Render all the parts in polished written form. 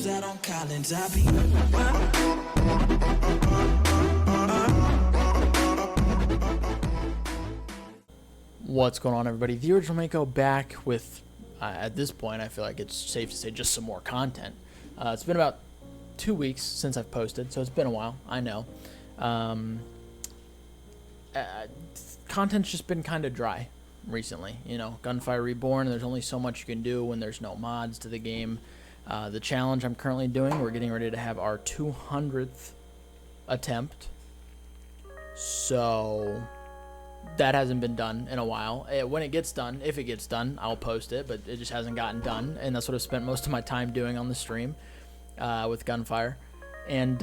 shows out on Collins. I be. What's going on, everybody? The Original Mako back with, at this point, I feel like it's safe to say just some more content. It's been about 2 weeks since I've posted, so it's been a while, I know. Content's just been kind of dry recently. You know, Gunfire Reborn, there's only so much you can do when there's no mods to the game. The challenge I'm currently doing, we're getting ready to have our 200th attempt. So that hasn't been done in a while. When it gets done, if it gets done, I'll post it, but it just hasn't gotten done, and that's what I've spent most of my time doing on the stream with Gunfire. And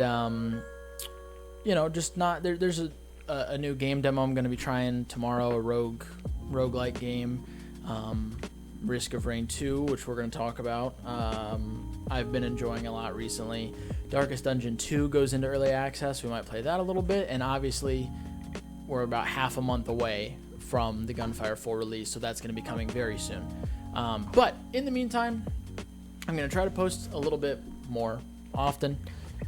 you know, just not there's a new game demo I'm going to be trying tomorrow, a roguelike game, Risk of Rain 2, which we're going to talk about. I've been enjoying a lot recently. Darkest Dungeon 2 goes into early access. We might play that a little bit, and obviously we're about half a month away from the Gunfire full release, so that's going to be coming very soon. But in the meantime, I'm going to try to post a little bit more often.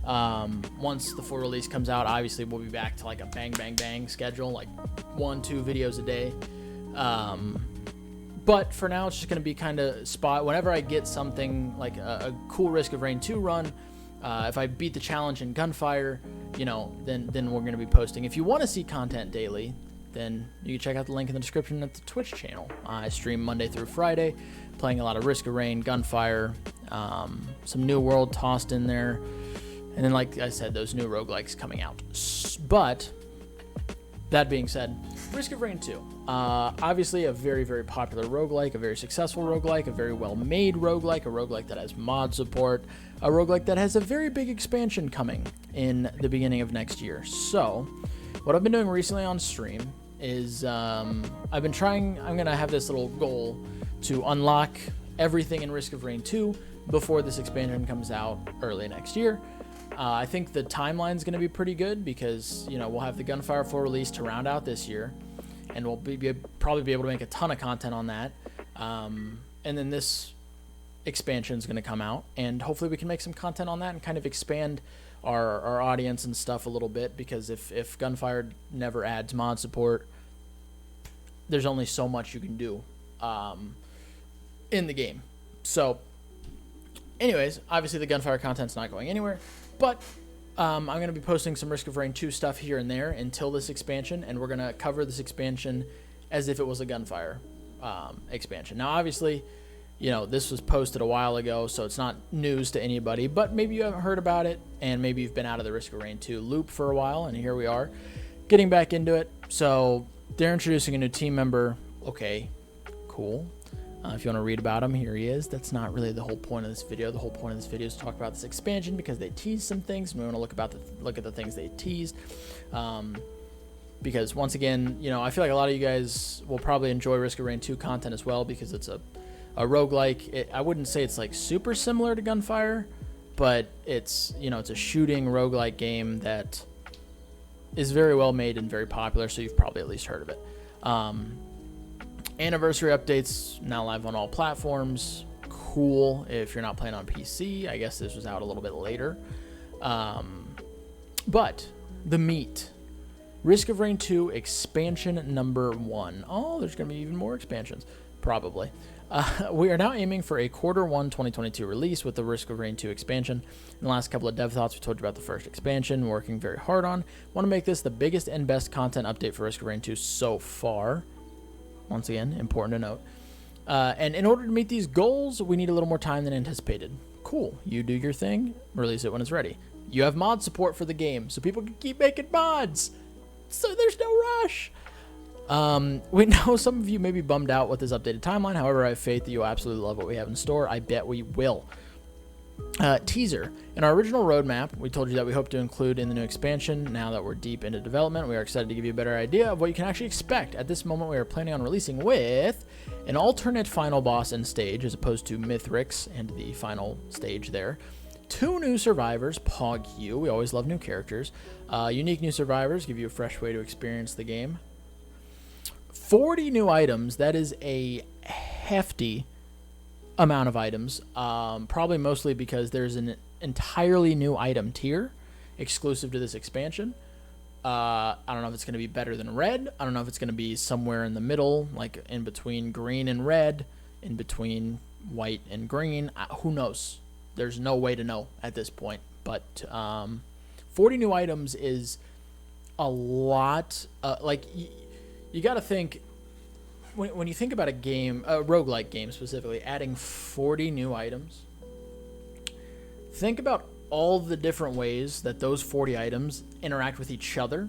Once the full release comes out, obviously we'll be back to like a bang schedule, like 1-2 videos a day. But for now, it's just going to be kind of whenever I get something like a cool Risk of Rain 2 run, if I beat the challenge in Gunfire, you know, then we're going to be posting. If you want to see content daily, then you can check out the link in the description at the Twitch channel. I stream Monday through Friday, playing a lot of Risk of Rain, Gunfire, some New World tossed in there, and then, like I said, those new roguelikes coming out. But that being said, Risk of Rain 2, obviously a very popular roguelike, a very successful roguelike, a very well-made roguelike, a roguelike that has mod support, a roguelike that has a very big expansion coming in the beginning of next year. So what I've been doing recently on stream is I'm going to have this little goal to unlock everything in Risk of Rain 2 before this expansion comes out early next year. I think the timeline's going to be pretty good because, you know, we'll have the Gunfire full release to round out this year, and we'll probably be able to make a ton of content on that. And then this expansion is going to come out, and hopefully we can make some content on that and kind of expand our audience and stuff a little bit, because if Gunfire never adds mod support, there's only so much you can do in the game. So anyways, obviously the Gunfire content's not going anywhere, but I'm going to be posting some Risk of Rain 2 stuff here and there until this expansion, and we're going to cover this expansion as if it was a Gunfire expansion. Now, obviously, you know, this was posted a while ago, so it's not news to anybody, but maybe you haven't heard about it, and maybe you've been out of the Risk of Rain 2 loop for a while, and here we are, getting back into it. So they're introducing a new team member. Okay, cool. If you want to read about him, here he is. That's not really the whole point of this video. The whole point of this video is to talk about this expansion because they teased some things, and we want to look at the things they teased. Because once again, you know, I feel like a lot of you guys will probably enjoy Risk of Rain 2 content as well because it's a roguelike. I wouldn't say it's like super similar to Gunfire, but it's, you know, it's a shooting roguelike game that is very well made and very popular, so you've probably at least heard of it. Anniversary updates now live on all platforms. Cool. If you're not playing on PC, I guess this was out a little bit later. But the meat, Risk of Rain 2 expansion number 1. Oh, there's going to be even more expansions, probably. We are now aiming for a Q1 2022 release with the Risk of Rain 2 expansion. In the last couple of dev thoughts, we told you about the first expansion, we're working very hard on. Want to make this the biggest and best content update for Risk of Rain 2 so far. Once again, important to note. And in order to meet these goals, we need a little more time than anticipated. Cool. You do your thing, release it when it's ready. You have mod support for the game, so people can keep making mods. So there's no rush. We know some of you may be bummed out with this updated timeline. However, I have faith that you'll absolutely love what we have in store. I bet we will. Teaser. In our original roadmap, we told you that we hope to include in the new expansion. Now that we're deep into development, we are excited to give you a better idea of what you can actually expect. At this moment, we are planning on releasing with an alternate final boss and stage, as opposed to Mithrix and the final stage there. 2 new survivors, Pog U. We always love new characters. Unique new survivors give you a fresh way to experience the game. 40 new items. That is a hefty amount of items, probably mostly because there's an entirely new item tier exclusive to this expansion. I don't know if it's going to be better than red. I don't know if it's going to be somewhere in the middle, like in between green and red, in between white and green. Who knows? There's no way to know at this point. But 40 new items is a lot. You got to think, when you think about a game, a roguelike game specifically, adding 40 new items, think about all the different ways that those 40 items interact with each other,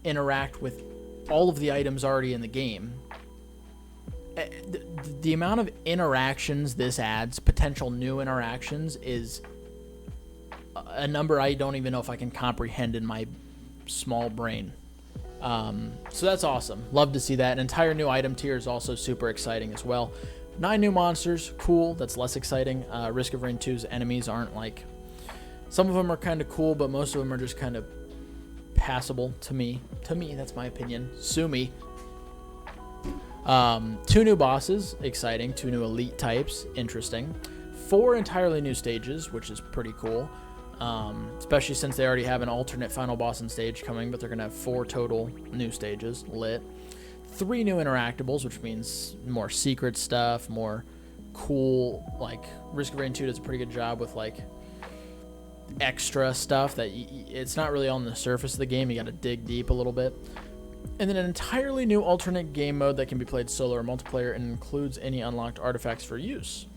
interact with all of the items already in the game. The amount of interactions this adds, potential new interactions, is a number I don't even know if I can comprehend in my small brain. So that's awesome. Love to see that. An entire new item tier is also super exciting as well. 9 new monsters, cool. That's less exciting. Risk of Rain 2's enemies aren't like... Some of them are kind of cool, but most of them are just kind of passable to me. To me, that's my opinion. Sue me. 2 new bosses, exciting. 2 new elite types, interesting. 4 entirely new stages, which is pretty cool. Especially since they already have an alternate final boss and stage coming, but they're going to have 4 total new stages, lit. 3 new interactables, which means more secret stuff, more cool, like, Risk of Rain 2 does a pretty good job with, like, extra stuff that it's not really on the surface of the game. You got to dig deep a little bit. And then an entirely new alternate game mode that can be played solo or multiplayer and includes any unlocked artifacts for use.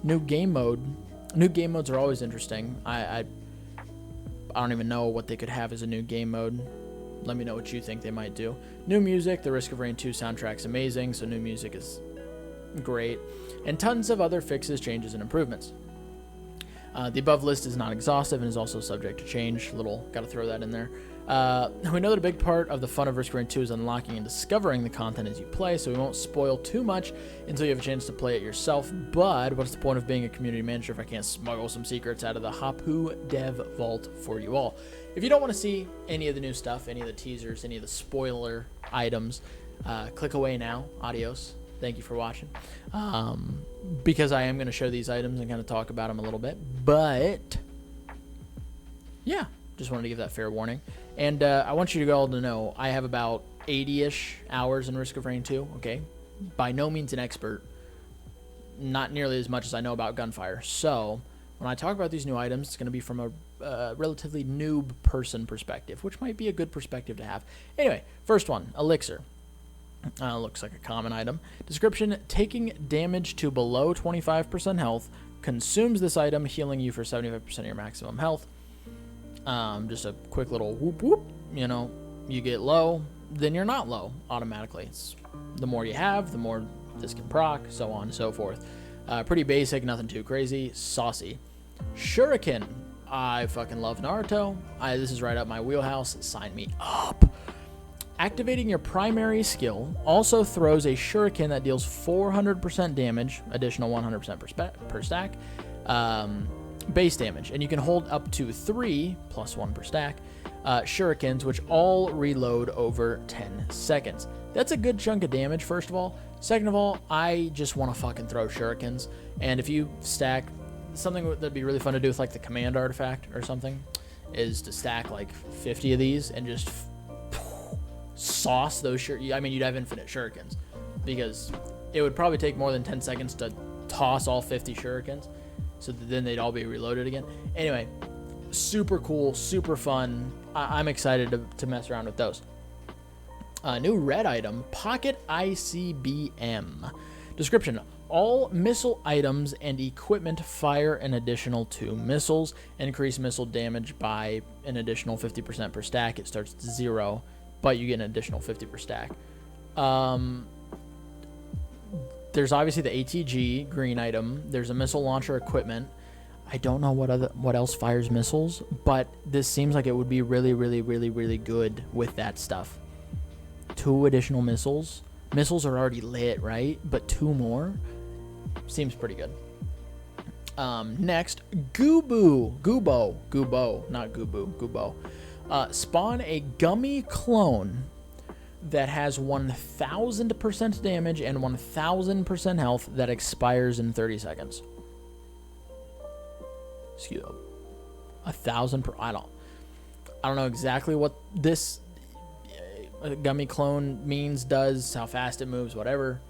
New game mode. New game modes are always interesting. I don't even know what they could have as a new game mode. Let me know what you think they might do. New music. The Risk of Rain 2 soundtrack's amazing, so new music is great. And tons of other fixes, changes, and improvements. The above list is not exhaustive and is also subject to change. Got to throw that in there. We know that a big part of the fun of Risk of Rain 2 is unlocking and discovering the content as you play, so we won't spoil too much until you have a chance to play it yourself. But what's the point of being a community manager if I can't smuggle some secrets out of the Hapu Dev Vault for you all? If you don't want to see any of the new stuff, any of the teasers, any of the spoiler items, click away now. Adios. Thank you for watching. Because I am going to show these items and kind of talk about them a little bit. But, yeah, just wanted to give that fair warning. And I want you all to know I have about 80-ish hours in Risk of Rain 2, okay? By no means an expert. Not nearly as much as I know about Gunfire. So, when I talk about these new items, it's going to be from a relatively noob person perspective, which might be a good perspective to have. Anyway, first one, Elixir. Looks like a common item. Description: taking damage to below 25% health. Consumes this item, healing you for 75% of your maximum health. Just a quick little whoop whoop. You know, you get low, then you're not low automatically. It's the more you have, the more this can proc, so on and so forth. Pretty basic, nothing too crazy. Saucy. Shuriken. I fucking love Naruto. This is right up my wheelhouse. Sign me up. Activating your primary skill also throws a shuriken that deals 400% damage, additional 100% per stack, base damage. And you can hold up to 3, plus 1 per stack, shurikens, which all reload over 10 seconds. That's a good chunk of damage, first of all. Second of all, I just want to fucking throw shurikens. And if you stack, something that'd be really fun to do with like the command artifact or something, is to stack like 50 of these and just sauce those I mean, you'd have infinite shurikens, because it would probably take more than 10 seconds to toss all 50 shurikens, so that then they'd all be reloaded again. Anyway, super cool, super fun. I'm excited to mess around with those. New red item, Pocket ICBM. Description: all missile items and equipment fire an additional 2 missiles. Increase missile damage by an additional 50% per stack. It starts at 0, but you get an additional 50 per stack. There's obviously the ATG green item. There's a missile launcher equipment. I don't know what else fires missiles, but this seems like it would be really, really, really, really good with that stuff. 2 additional missiles. Missiles are already lit, right? But 2 more seems pretty good. Next, Goobo, not Goobo. Spawn a gummy clone that has 1,000% damage and 1,000% health that expires in 30 seconds. Excuse me. 1,000 per. I don't know exactly what this gummy clone means, does, how fast it moves, whatever.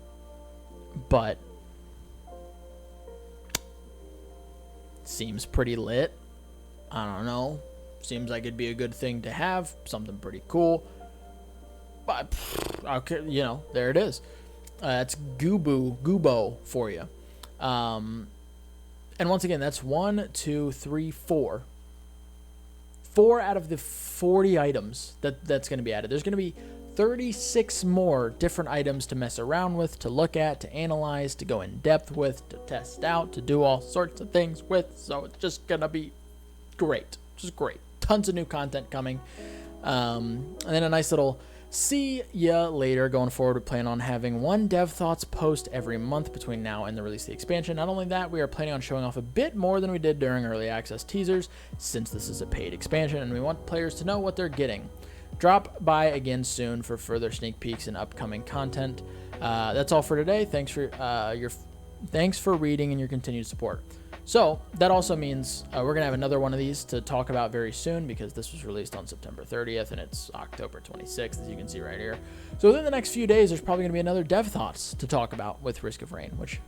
But seems pretty lit. I don't know. Seems like it'd be a good thing to have. Something pretty cool. But, okay, you know, there it is. That's Goobo for you. And once again, that's 1, 2, 3, 4. 4 out of the 40 items that's going to be added. There's going to be 36 more different items to mess around with, to look at, to analyze, to go in depth with, to test out, to do all sorts of things with. So it's just going to be great. Just great. Tons of new content coming. And then a nice little see ya later. Going forward, we plan on having one Dev Thoughts post every month between now and the release of the expansion. Not only that, we are planning on showing off a bit more than we did during early access teasers, since this is a paid expansion and we want players to know what they're getting. Drop by again soon for further sneak peeks and upcoming content. That's all for today. Thanks for reading and your continued support. So that also means we're gonna have another one of these to talk about very soon, because this was released on September 30th and it's October 26th, as you can see right here. So within the next few days, there's probably gonna be another Dev Thoughts to talk about with Risk of Rain, which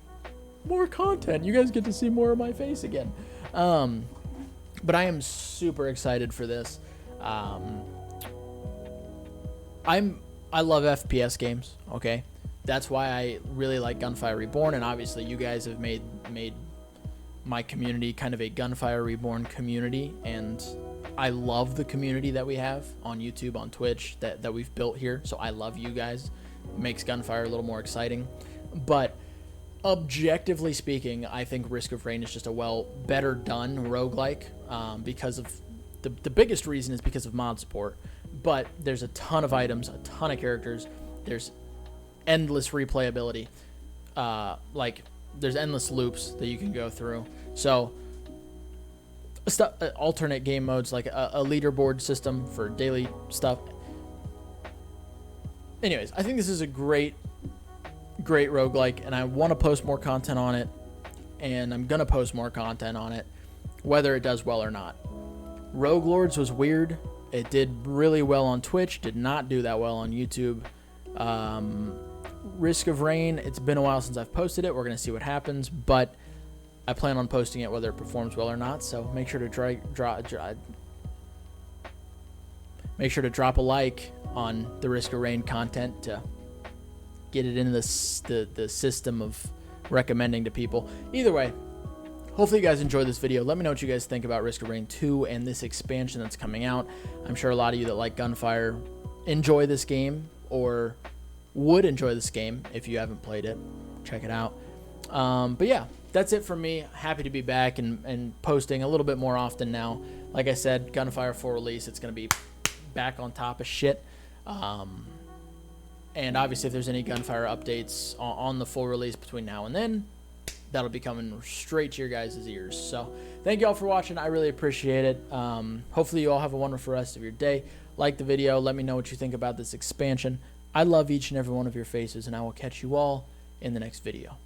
more content. You guys get to see more of my face again. But I am super excited for this. I love FPS games. Okay, that's why I really like Gunfire Reborn, and obviously you guys have made my community kind of a Gunfire Reborn community, and I love the community that we have on YouTube, on Twitch, that we've built here. So I love you guys. It makes Gunfire a little more exciting. But objectively speaking, I think Risk of Rain is just a better done roguelike, because of the biggest reason is because of mod support. But there's a ton of items, a ton of characters. There's endless replayability. There's endless loops that you can go through. So alternate game modes, like a leaderboard system for daily stuff. Anyways, I think this is a great roguelike, and I want to post more content on it, and I'm going to post more content on it, whether it does well or not. Rogue Lords was weird. It did really well on Twitch, did not do that well on YouTube. Risk of Rain, it's been a while since I've posted it. We're going to see what happens, but I plan on posting it whether it performs well or not. So make sure to drop a like on the Risk of Rain content to get it into the system of recommending to people. Either way, hopefully you guys enjoyed this video. Let me know what you guys think about Risk of Rain 2 and this expansion that's coming out. I'm sure a lot of you that like Gunfire enjoy this game, or would enjoy this game if you haven't played it. Check it out. But yeah, that's it from me. Happy to be back and posting a little bit more often now. Like I said, Gunfire 4 release, it's going to be back on top of shit. And obviously, if there's any Gunfire updates on the full release between now and then, that'll be coming straight to your guys' ears. So thank you all for watching. I really appreciate it. Hopefully you all have a wonderful rest of your day. Like the video. Let me know what you think about this expansion. I love each and every one of your faces, and I will catch you all in the next video.